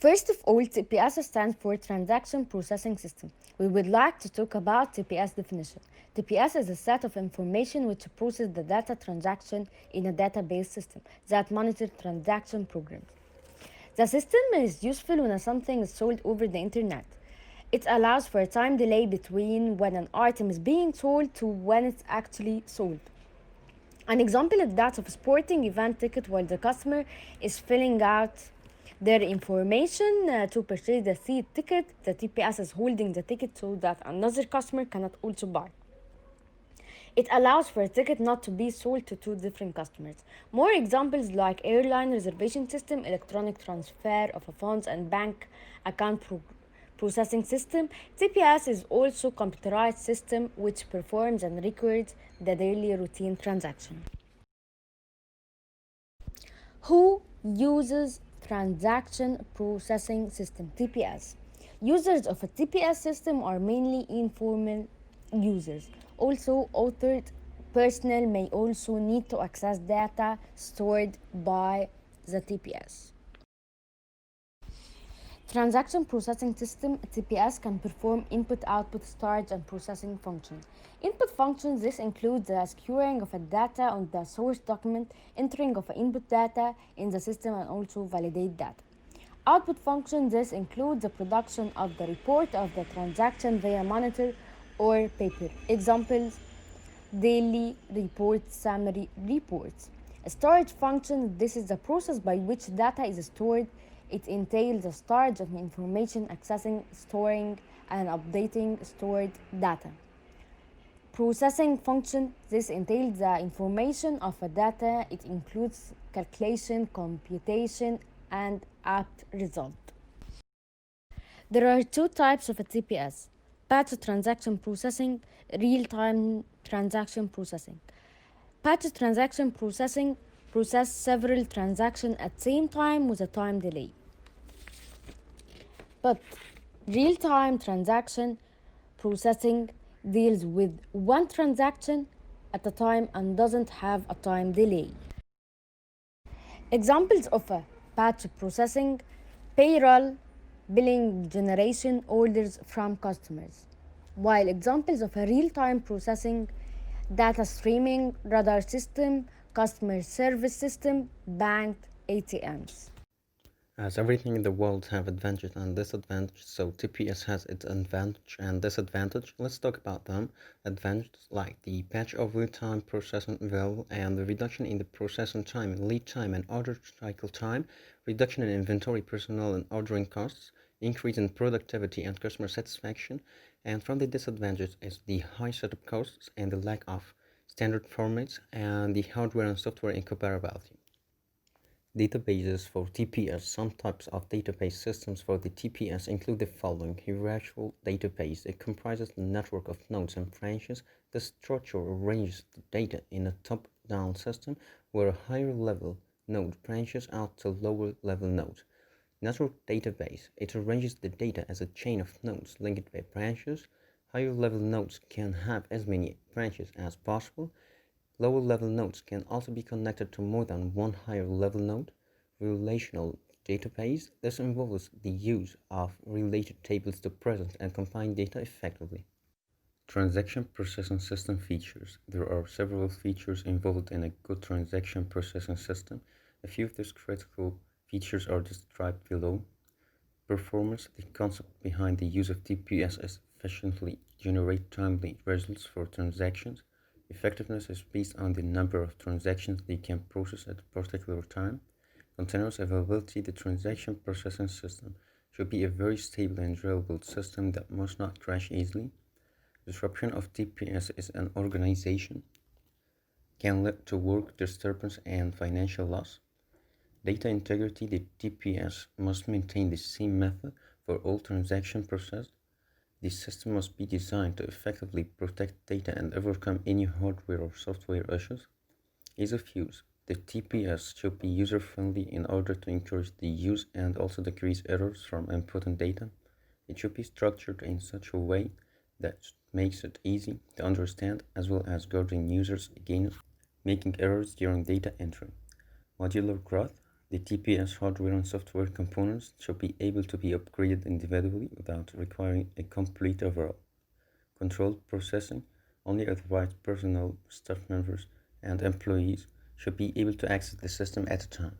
First of all, TPS stands for Transaction Processing System. We would like to talk about TPS definition. TPS is a set of information which processes the data transaction in a database system that monitors transaction programs. The system is useful when something is sold over the internet. It allows for a time delay between when an item is being sold to when it's actually sold. An example is that of a sporting event ticket while the customer is filling out their information to purchase the seat ticket. The TPS is holding the ticket so that another customer cannot also buy. It allows for a ticket not to be sold to two different customers. More examples like airline reservation system, electronic transfer of funds, and bank account processing system. TPS is also computerized system which performs and records the daily routine transaction. Who uses transaction processing system TPS? Users of a TPS system are mainly informal users. Also, authored personnel may also need to access data stored by the TPS. Transaction Processing System (TPS) can perform input-output storage and processing functions. Input functions, this includes the securing of a data on the source document, entering of input data in the system, and also validate data. Output functions, this includes the production of the report of the transaction via monitor or paper. Examples: daily reports, summary reports. A storage function, this is the process by which data is stored. It entails the storage of information, accessing, storing, and updating stored data. Processing function, this entails the information of a data. It includes calculation, computation, and apt result. There are two types of a TPS: batch transaction processing, real-time transaction processing. Batch transaction processing process several transactions at the same time with a time delay. But real-time transaction processing deals with one transaction at a time and doesn't have a time delay. Examples of a batch processing: payroll, billing generation, orders from customers. While examples of a real-time processing: data streaming, radar system, customer service system, bank ATMs. As everything in the world have advantage and disadvantage, so TPS has its advantage and disadvantage. Let's talk about them. Advantages like the patch of real-time processing available and the reduction in the processing time, lead time, and order cycle time, reduction in inventory, personnel, and ordering costs, increase in productivity and customer satisfaction. And from the disadvantages is the high setup costs and the lack of standard formats and the hardware and software incompatibility. Databases for TPS. Some types of database systems for the TPS include the following: hierarchical database. It comprises the network of nodes and branches. The structure arranges the data in a top-down system where a higher level node branches out to lower level nodes. Network database. It arranges the data as a chain of nodes linked by branches. Higher level nodes can have as many branches as possible. Lower level nodes can also be connected to more than one higher level node. Relational database. This involves the use of related tables to present and combine data effectively. Transaction processing system features. There are several features involved in a good transaction processing system. A few of these critical features are described below. Performance. The concept behind the use of TPS is efficiently generate timely results for transactions. Effectiveness is based on the number of transactions they can process at a particular time. Continuous availability. The transaction processing system should be a very stable and reliable system that must not crash easily. Disruption of TPS is an organization can lead to work disturbance and financial loss. Data integrity. The TPS must maintain the same method for all transactions processed. The system must be designed to effectively protect data and overcome any hardware or software issues. Ease of use. The TPS should be user-friendly in order to encourage the use and also decrease errors from inputting data. It should be structured in such a way that makes it easy to understand as well as guarding users against making errors during data entry. Modular growth. The TPS hardware and software components should be able to be upgraded individually without requiring a complete overhaul. Controlled processing: only authorized personnel, staff members, and employees should be able to access the system at a time.